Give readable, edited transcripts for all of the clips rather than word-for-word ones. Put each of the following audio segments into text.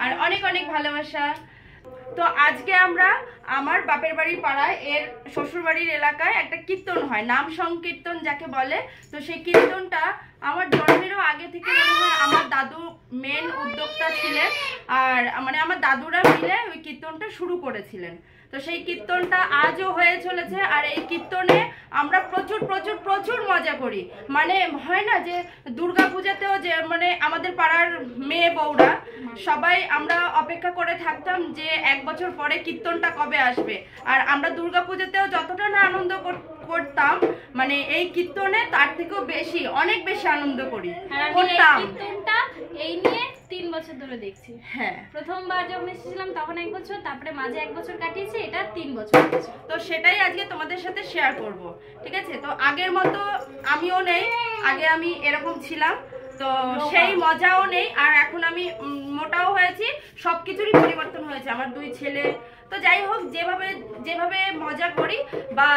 আর অনেক অনেক ভালোবাসা। তো আজকে আমরা আমার বাপের বাড়ির পাড়ায় এর শ্বশুর বাড়ির এলাকায় একটা কীর্তন হয়, নাম সংকীর্তন যাকে বলে। তো সেই কীর্তনটা আমার জন্মেরও আগে থেকে মনে হয় আমার দাদু মেন উদ্যোক্তা ছিলেন, আর মানে আমার দাদুরা মিলে ওই কীর্তনটা শুরু করেছিলেন। তো সেই কীর্তনটা আজও হয়ে চলেছে, আর এই কীর্তনে আমরা প্রচুর প্রচুর প্রচুর মজা করি। মানে হয় না যে দুর্গা পূজাতেও যে মানে আমাদের পাড়ার মেয়ে বউরা সবাই আমরা অপেক্ষা করে থাকতাম যে 1 বছর পরে কীর্তনটা কবে আসবে। আর আমরা দুর্গা পূজাতেও যতটা না আনন্দ করতাম, মানে এই কীর্তনে তার থেকেও বেশি, অনেক বেশি আনন্দ করি করতাম। কীর্তনটা এই নিয়ে 3 বছর ধরে দেখছি। হ্যাঁ, প্রথমবার যখন এসেছিলাম তখন 1 বছর, তারপরে মাঝে 1 বছর কাটিয়েছি, এটা 3 বছর। তো সেটাই আজকে তোমাদের সাথে শেয়ার করব, ঠিক আছে? তো আগের মতো আমিও নেই, আগে আমি এরকম ছিলাম, তো সেই মজাও নেই। আর এখন আমি মোটাও হয়েছি, সবকিছুরই পরিবর্তন হয়েছে। আমার 2 ছেলে, তো যাই হোক, যেভাবে যেভাবে মজা করি বা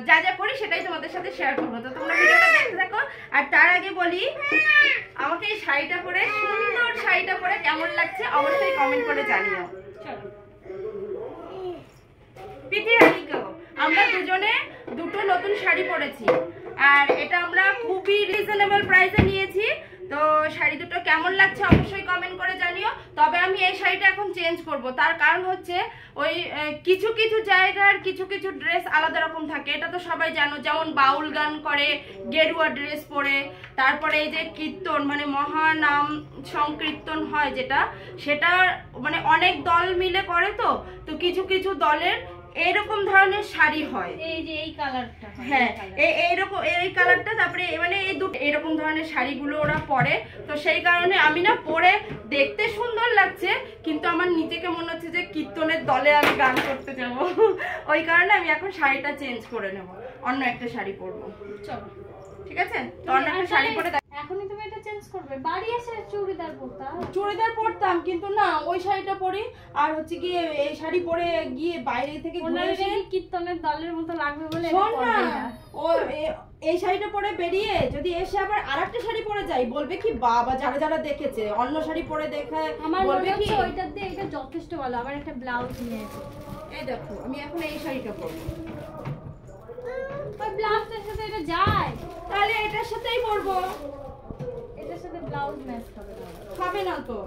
যা যা করি সেটাই তোমাদের সাথে শেয়ার করবো। তো তোমরা ভিডিওটা দেখতে থাকো। আর তার আগে বলি, আমাকে এই শাড়িটা পরে, সুন্দর শাড়িটা পরে কেমন লাগছে অবশ্যই কমেন্ট করে জানিও। প্রীতি রানীকেও আমরা দুজনে দুটো নতুন শাড়ি পরেছি, আর এটা আমরা খুবই রিজনেবল প্রাইসে নিয়েছি। তো শাড়ি দুটো কেমন লাগছে অবশ্যই কমেন্ট করে জানিও। তবে আমি এই শাড়িটা এখন চেঞ্জ করব, তার কারণ হচ্ছে ওই কিছু কিছু জায়গার কিছু কিছু ড্রেস আলাদা রকম থাকে, এটা তো সবাই জানো। যেমন বাউল গান করে গেরুয়া ড্রেস পরে, তারপরে এই যে কীর্তন মানে মহানাম সংকীর্তন হয় যেটা, সেটা মানে অনেক দল মিলে করে। তো কিছু কিছু দলের এইরকম ধরনের শাড়ি হয়, এই যে এই কালারটা, হ্যাঁ এইরকম এই কালারটা, তারপরে মানে এই দুটো এইরকম ধরনের শাড়িগুলো ওরা পরে। তো সেই কারণে আমি না পরে দেখতে সুন্দর লাগছে, কিন্তু আমার নিজেকে মনে হচ্ছে যে কীর্তনের দলে আমি গান করতে যাব। ওই কারণে আমি এখন শাড়িটা চেঞ্জ করে নেব, অন্য একটা শাড়ি পরবো। চলো ঠিক আছে, তো অন্য একটা শাড়ি পরে। এখনই তুমি এটা চেঞ্জ করবে? বাড়ি এসে চুড়িদার পরতাম, চুড়িদার পরতাম, কিন্তু না ওই শাড়িটা পরি। আর হচ্ছে গিয়ে এই শাড়ি পরে গিয়ে বাইরে থেকে ঘুরে এসে কীর্তনের দলের মতো লাগবে বলে শোন না, ও এই শাড়িটা পরে বেরিয়ে যদি এসে আবার আরেকটা শাড়ি পরে যাই, বলবে কি বাবা, যারা যারা দেখেছে অন্য শাড়ি পরে দেখে বলবে কি ওইটার দিয়ে এটা যথেষ্ট ভালো। আবার একটা ব্লাউজ নিয়ে এসে, এই দেখো আমি এখন এই শাড়িটা পরবো, ওই ব্লাউজের সাথে এটা যায়, তাহলে এটার সাথেই পরবো। এটার সাথে ব্লাউজ ম্যাচ হবে না তো,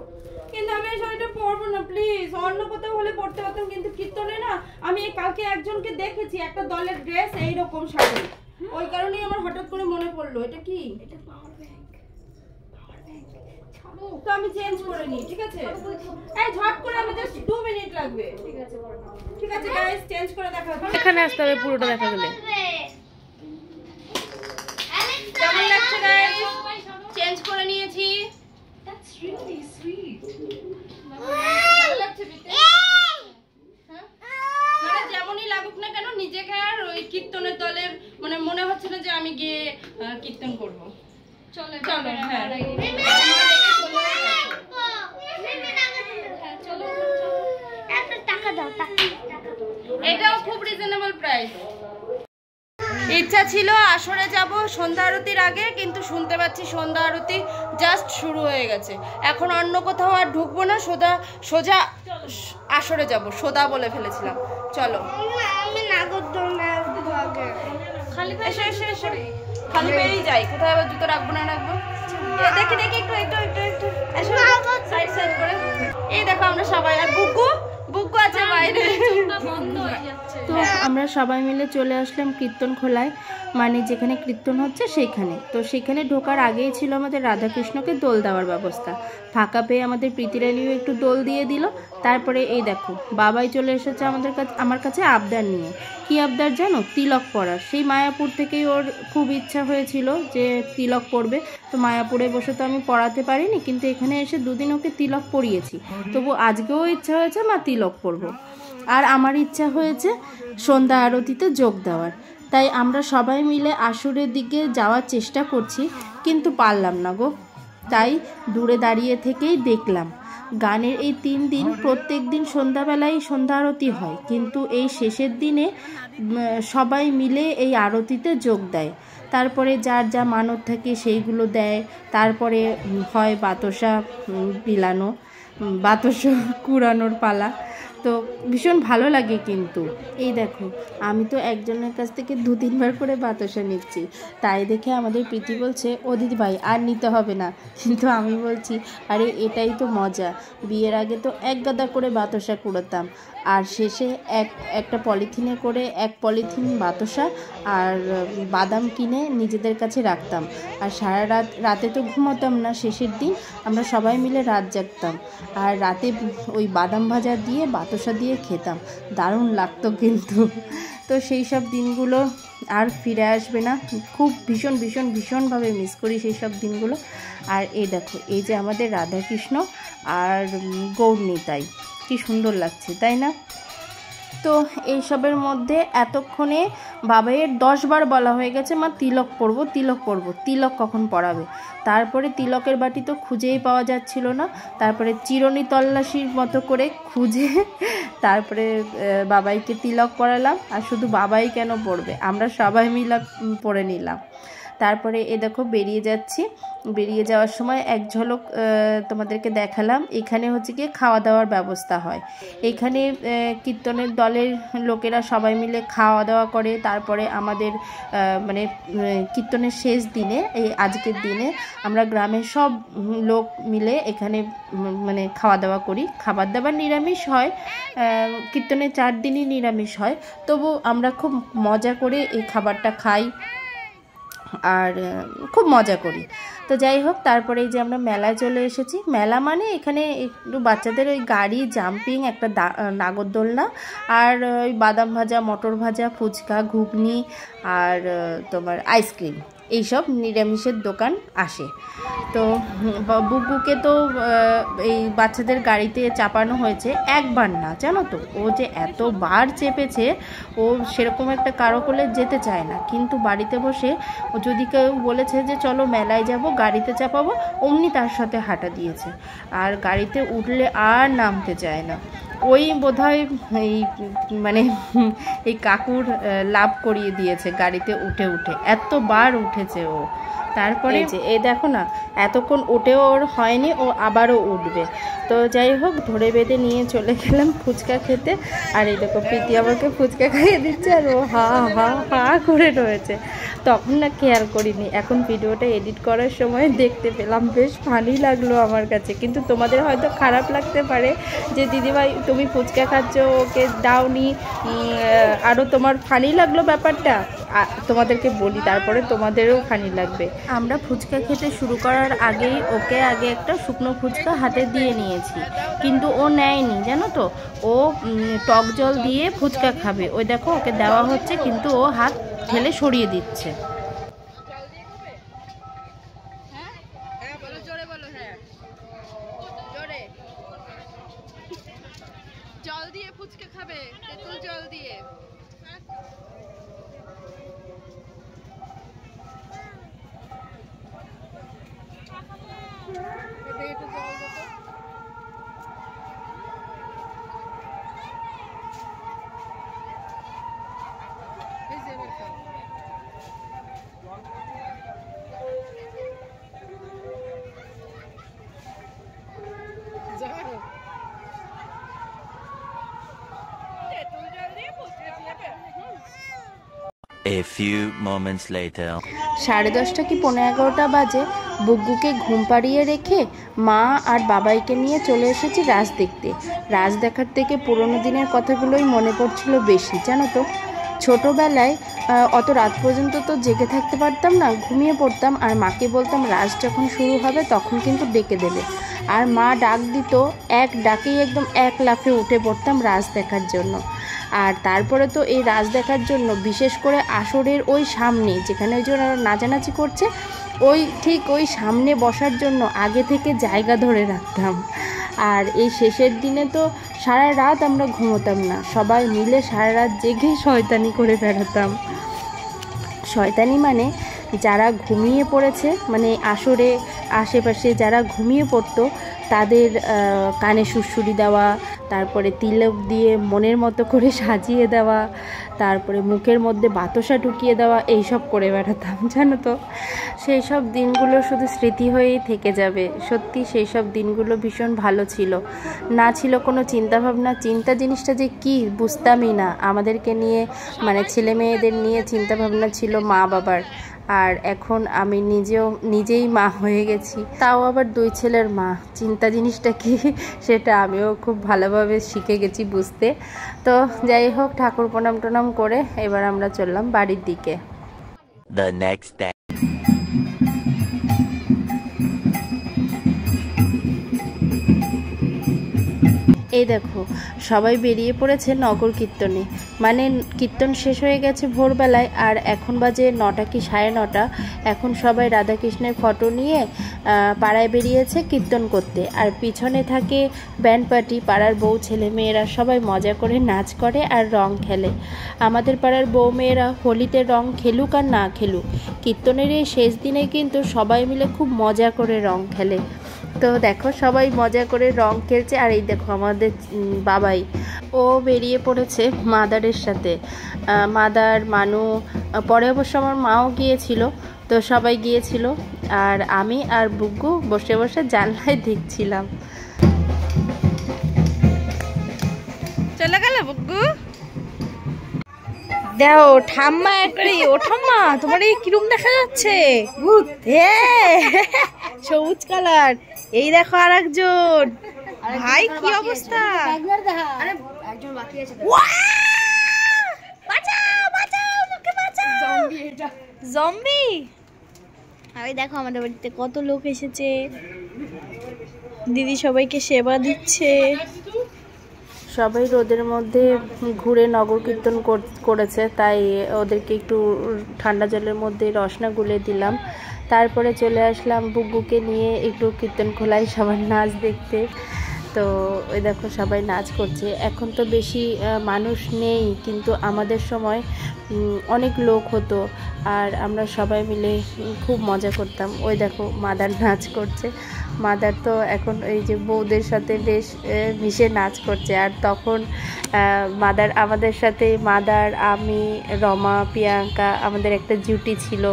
কিন্তু আমি এই শাড়িটা পরবো না প্লিজ। অন্য কোথাও হলে পরতে পারতাম, কিন্তু কীর্তনে না আমি কালকে একজনকে দেখেছি একটা দলের ড্রেস এইরকম শাড়ি, ওই কারণেই আমার হঠাৎ করে মনে পড়লো। এটা কি? এটা পাওয়ার ব্যাংক। তো আমি চেঞ্জ করে নিই, ঠিক আছে? এই ঝট করে আমাদের 2 মিনিট লাগবে। ঠিক আছে, ঠিক আছে গাইস, চেঞ্জ করে দেখা হবে। এখানে আসতে হবে পুরোটা দেখা গেলে। কেমন লাগছে গাইস? চেঞ্জ করে নিয়েছি। That's really sweet. ভালো লাগছে বিতে? মানে যেমনই লাগুক না কেন, নিজেকে আর ওই কীর্তনের দলের মানে মনে হচ্ছে না যে আমি গিয়ে কীর্তন করব। চলো চলো, হ্যাঁ চলো, একটা টাকা দাও, এটাও খুব রিজনেবল প্রাইস। ইচ্ছা ছিল আসরে যাব সন্ধ্যা আরতির আগে, কিন্তু শুনতে পাচ্ছি সন্ধ্যা আরতি জাস্ট শুরু হয়ে গেছে। এখন অন্য কোথাও আর ঢুকবো না, সোজা আসরে যাব। সোজা বলে ফেলেছিলাম। চলো আমি নাগরদোলনা আগে খালি এসে এসে এসে খালি পেয়েই যাই, কোথায় আবার জুতো রাখবো না রাখবো। দেখি দেখি একটু একটু একটু একটু এসো সাইড সাইড করে। এই দেখো আমরা সবাই, আর বুকু আছে বাইরে। বন্ধ হয়ে যাচ্ছে। তো আমরা সবাই মিলে চলে আসলাম কীর্তন খোলায়, মানে যেখানে কীর্তন হচ্ছে সেইখানে। তো সেখানে ঢোকার আগেই ছিল আমাদের রাধাকৃষ্ণকে দোল দেওয়ার ব্যবস্থা। ফাঁকা পেয়ে আমাদের প্রীতিরানীও একটু দোল দিয়ে দিল। তারপরে এই দেখো বাবাই চলে এসেছে আমার কাছে আবদার নিয়ে। কি আবদার জানো? তিলক পরার। সেই মায়াপুর থেকেই ওর খুব ইচ্ছা হয়েছিল যে তিলক পরবে। তো মায়াপুরে বসে তো আমি পড়াতে পারিনি, কিন্তু এখানে এসে দুদিন ওকে তিলক পরিয়েছি। তবু আজকেও ইচ্ছা হয়েছে মা তিলক পরবো। আর আমার ইচ্ছা হয়েছে সন্ধ্যা আরতিতে যোগ দেওয়ার। তাই আমরা সবাই মিলে আসরের দিকে যাওয়ার চেষ্টা করছি, কিন্তু পারলাম না গো। তাই দূরে দাঁড়িয়ে থেকেই দেখলাম। গানের এই 3 দিন প্রত্যেক দিন সন্ধ্যাবেলায় সন্ধ্যা আরতি হয়, কিন্তু এই শেষের দিনে সবাই মিলে এই আরতিতে যোগ দেয়। তারপরে যার যা মানত থাকে সেইগুলো দেয়। তারপরে হয় বাতাসা বিলানো, বাতাসা কুড়ানোর পালা। তো ভীষণ ভালো লাগে। কিন্তু এই দেখো আমি তো একজনের কাছ থেকে 2-3 বার করে বাতাসা নিচ্ছি। তাই দেখে আমাদের প্রীতি বলছে, ও দিদি ভাই আর নিতে হবে না। কিন্তু আমি বলছি আরে এটাই তো মজা। বিয়ের আগে তো 1 গাদা করে বাতাসা কুড়াতাম, আর শেষে একটা পলিথিনে করে 1 পলিথিন বাতাসা আর বাদাম কিনে নিজেদের কাছে রাখতাম। আর সারা রাতে তো ঘুমাতাম না। শেষের দিন আমরা সবাই মিলে রাত জাগতাম, আর রাতে ওই বাদাম ভাজা দিয়ে বাতাসা দিয়ে খেতাম। দারুণ লাগতো কিন্তু। তো সেই সব দিনগুলো আর ফিরে আসবে না। খুব ভীষণভাবে মিস করি সেই সব দিনগুলো। আর এই দেখো এই যে আমাদের রাধাকৃষ্ণ আর গৌরনীতাই, কি সুন্দর লাগছে তাই না? তো এইসবের মধ্যে এতক্ষণে বাবাইয়ের 10 বার বলা হয়ে গেছে মা তিলক পরবো, তিলক পরবো, তিলক কখন পরাবে। তারপরে তিলকের বাটি তো খুঁজেই পাওয়া যাচ্ছিল না। তারপরে চিরুনি তল্লাশির মতো করে খুঁজে তারপরে বাবাইকে তিলক পরালাম। আর শুধু বাবাই কেন পরবে, আমরা সবাই মিলে পরে নিলাম। তারপরে এ দেখো বেরিয়ে যাচ্ছি। বেরিয়ে যাওয়ার সময় এক ঝলক তোমাদেরকে দেখালাম। এখানে হচ্ছে গিয়ে খাওয়া দাওয়ার ব্যবস্থা হয়। এখানে কীর্তনের দলের লোকেরা সবাই মিলে খাওয়া দাওয়া করে। তারপরে আমাদের মানে কীর্তনের শেষ দিনে, এই আজকের দিনে আমরা গ্রামের সব লোক মিলে এখানে মানে খাওয়া দাওয়া করি। খাবার দাবার নিরামিষ হয়, কীর্তনের 4 দিনই নিরামিষ হয়। তবু আমরা খুব মজা করে এই খাবারটা খাই আর খুব মজা করি। তো যাই হোক, তারপরে এই যে আমরা মেলায় চলে এসেছি। মেলা মানে এখানে একটু বাচ্চাদের ওই গাড়ি, জাম্পিং, একটা নাগরদোলনা, আর ওই বাদাম ভাজা, মটর ভাজা, ফুচকা, ঘুগনি আর তোমার আইসক্রিম, এইসব নিরামিষের দোকান আসে। তো বুকুকে তো এই বাচ্চাদের গাড়িতে চাপানো হয়েছে, একবার না জানো তো। ও যে এতবার চেপেছে, ও সেরকম একটা কারো কোলে যেতে চায় না। কিন্তু বাড়িতে বসে ও যদি কেউ বলেছে যে চলো মেলায় যাব, গাড়িতে চাপাবো, অমনি তার সাথে হাঁটা দিয়েছে। আর গাড়িতে উঠলে আর নামতে চায় না। ওই বোধহয় এই মানে এই কাকুর লাভ করিয়ে দিয়েছে গাড়িতে উঠে উঠে, এতবার উঠেছে ও। তারপরে যে এই দেখো না, এতক্ষণ উঠেও ওর হয়নি, ও আবারও উঠবে। তো যাই হোক, ধরে বেঁধে নিয়ে চলে গেলাম ফুচকা খেতে। আর এই দেখো প্রীতি আমাকে ফুচকা খাইয়ে দিচ্ছে, আর ও হা হা হা করে রয়েছে। তখন না কেয়ার করিনি, এখন ভিডিওটা এডিট করার সময় দেখতে পেলাম, বেশ ফানি লাগলো আমার কাছে। কিন্তু তোমাদের হয়তো খারাপ লাগতে পারে যে দিদিভাই তুমি ফুচকা খাচ্ছ, ওকে দাওনি, আরও তোমার ফানি লাগলো ব্যাপারটা। তোমাদেরকে বলি, তারপরে তোমাদেরও ফানি লাগবে। আমরা ফুচকা খেতে শুরু করার আগেই ওকে আগে একটা শুকনো ফুচকা হাতে দিয়ে নিয়েছি, কিন্তু ও নেয়নি জানো তো। ও টক জল দিয়ে ফুচকা খাবে। ওই দেখো ওকে দেওয়া হচ্ছে, কিন্তু ও হাত ঠেলে সরিয়ে দিচ্ছে। জল দিয়ে ফুচকা খাবে, তেঁতুল জল দিয়ে। A few moments later. 10:30 কি 11:15 বাজে। বুগ্গুকে ঘুম পাড়িয়ে রেখে মা আর বাবাইকে নিয়ে চলে এসেছি রাজ দেখতে। রাজ দেখার থেকে পুরোনো দিনের কথাগুলোই মনে পড়ছিল বেশি, জানো তো। ছোটোবেলায় অত রাত পর্যন্ত তো জেগে থাকতে পারতাম না, ঘুমিয়ে পড়তাম আর মাকে বলতাম রাজ যখন শুরু হবে তখন কিন্তু ডেকে দেবে, আর মা ডাক দিত, এক ডাকেই একদম এক লাফে উঠে পড়তাম রাজ দেখার জন্য। আর তারপরে তো এই রাজ দেখার জন্য বিশেষ করে আসরের ওই সামনে যেখানে ওই জন্য নাচানাচি করছে ঠিক ওই সামনে বসার জন্য আগে থেকে জায়গা ধরে রাখতাম। আর এই শেষের দিনে তো সারা রাত আমরা ঘুমোতাম না, সবাই মিলে সারা রাত জেগে শয়তানি করে বেড়াতাম। শয়তানি মানে যারা ঘুমিয়ে পড়েছে, মানে আসরে আশেপাশে যারা ঘুমিয়ে পড়তো তাদের কানে সুড়সুড়ি দেওয়া, তারপরে তিলক দিয়ে মনের মতো করে সাজিয়ে দেওয়া, তারপরে মুখের মধ্যে বাতাসা ঢুকিয়ে দেওয়া, এইসব করে বেড়াতাম, জানো তো। সেই সব দিনগুলো শুধু স্মৃতি হয়েই থেকে যাবে। সত্যি সেই সব দিনগুলো ভীষণ ভালো ছিল, না ছিল কোনো চিন্তাভাবনা। চিন্তা জিনিসটা যে কি বুঝতামই না। আমাদেরকে নিয়ে মানে ছেলে মেয়েদের নিয়ে চিন্তাভাবনা ছিল মা বাবার। আর এখন আমি নিজেই মা হয়ে গেছি, তাও আবার 2 ছেলের মা। চিন্তা জিনিসটা কি সেটা আমিও খুব ভালোভাবে শিখে গেছি বুঝতে। তো যাই হোক, ঠাকুর প্রণাম টনাম করে এবার আমরা চললাম বাড়ির দিকে। The next day. এই দেখো সবাই বেরিয়ে পড়েছে নগর কীর্তনে। মানে কীর্তন শেষ হয়ে গেছে ভোরবেলায়, আর এখন বাজে 9টা কি 9:30। এখন সবাই রাধাকৃষ্ণের ফটো নিয়ে পাড়ায় বেরিয়েছে কীর্তন করতে। আর পিছনে থাকে ব্যান্ড পার্টি, পাড়ার বউ ছেলে মেয়েরা সবাই মজা করে নাচ করে আর রং খেলে। আমাদের পাড়ার বউ মেয়েরা হোলিতে রং খেলুক আর না খেলুক, কীর্তনের এই শেষ দিনে কিন্তু সবাই মিলে খুব মজা করে রং খেলে। তো দেখো সবাই মজা করে রং খেলছে। আর এই দেখো আমাদের বাবাই, ও বেরিয়ে পড়েছে মাদারের সাথে। মাদার, মানু, পরে অবশ্য আমার মাও গিয়েছিল। তো সবাই গিয়েছিল, আর আমি আর বুগ্গু বসে বসে জানলায় দেখছিলাম। চলে গেল বুগ্গু। দেখো ঠাম্মা একবারে, ও ঠাম্মা তোমার এই কিরম দেখা যাচ্ছে? ভূত। সবুজ কালার। এই দেখো আর একজন। ভাই কি অবস্থা? আরে একজন বাকি আছে। বাঁচাও বাঁচাও, আমাকে বাঁচাও। জম্বি এটা। জম্বি। আরে দেখো আমাদের বাড়িতে কত লোক এসেছে, দিদি সবাইকে সেবা দিচ্ছে। সবাই রোদের মধ্যে ঘুরে নগর কীর্তন করেছে, তাই ওদেরকে একটু ঠান্ডা জলের মধ্যে রসনা গুলে দিলাম। তারপরে চলে আসলাম বুগ্গুকে নিয়ে একটু কীর্তন খোলায় সবার নাচ দেখতে। তো ওই দেখো সবাই নাচ করছে। এখন তো বেশি মানুষ নেই, কিন্তু আমাদের সময় অনেক লোক হতো আর আমরা সবাই মিলে খুব মজা করতাম। ওই দেখো মাদার নাচ করছে। মাদার তো এখন এই যে বউদের সাথে বেশ মিশে নাচ করছে। আর তখন মাদার আমাদের সাথে, মাদার, আমি, রমা, প্রিয়াঙ্কা, আমাদের একটা জুটি ছিল।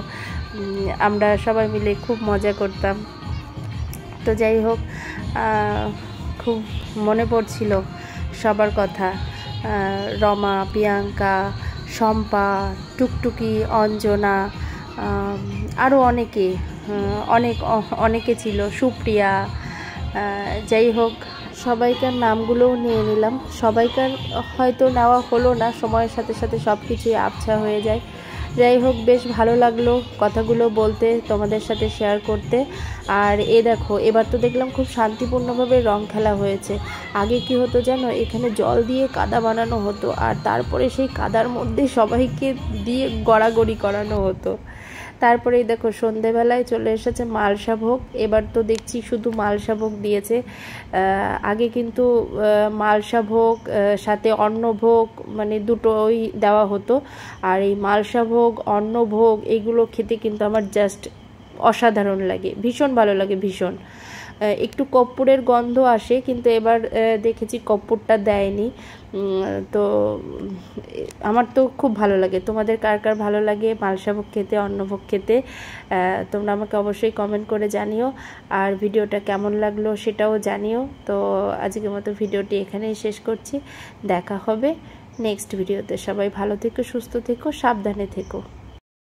আমরা সবাই মিলে খুব মজা করতাম। তো যাই হোক, খুব মনে পড়ছিল সবার কথা। রমা, প্রিয়াঙ্কা, শম্পা, টুকটুকি, অঞ্জনা, আরও অনেকে ছিল, সুপ্রিয়া। যাই হোক, সবাইকার নামগুলোও নিয়ে নিলাম। সবাইকার হয়তো নেওয়া হলো না, সময়ের সাথে সাথে সব কিছুই আবছা হয়ে যায়। যাই হোক, বেশ ভালো লাগলো কথাগুলো বলতে, তোমাদের সাথে শেয়ার করতে। আর দেখো এবার তো দেখলাম খুব শান্তিপূর্ণভাবে রং খেলা হয়েছে। আগে কি হতো জানো, এখানে জল দিয়ে কাদা বানানো হতো, আর তারপরে সেই কাদার মধ্যে সবাইকে দিয়ে গড়াগড়ি করানো হতো। তারপরে দেখো সন্ধেবেলায় চলে এসেছে মালসা ভোগ। এবার তো দেখছি শুধু মালসা ভোগ দিয়েছে। আগে কিন্তু মালসা ভোগ সাথে অন্নভোগ মানে দুটোই দেওয়া হতো। আর এই মালসা ভোগ, অন্নভোগ এগুলো খেতে কিন্তু আমার জাস্ট অসাধারণ লাগে, ভীষণ ভালো লাগে, ভীষণ। একটু কর্পূরের গন্ধ আসে, কিন্তু এবার দেখেছি কর্পূরটা দেয়নি। তো আমার তো খুব ভালো লাগে। তোমাদের কার কার ভালো লাগে মালসা ভোগ খেতে, অন্নভোগ খেতে? তোমরা আমাকে অবশ্যই কমেন্ট করে জানিও। আর ভিডিওটা কেমন লাগলো সেটাও জানিও। তো আজকের মতো ভিডিওটি এখানেই শেষ করছি। দেখা হবে নেক্সট ভিডিওতে। সবাই ভালো থেকো, সুস্থ থেকো, সাবধানে থেকো।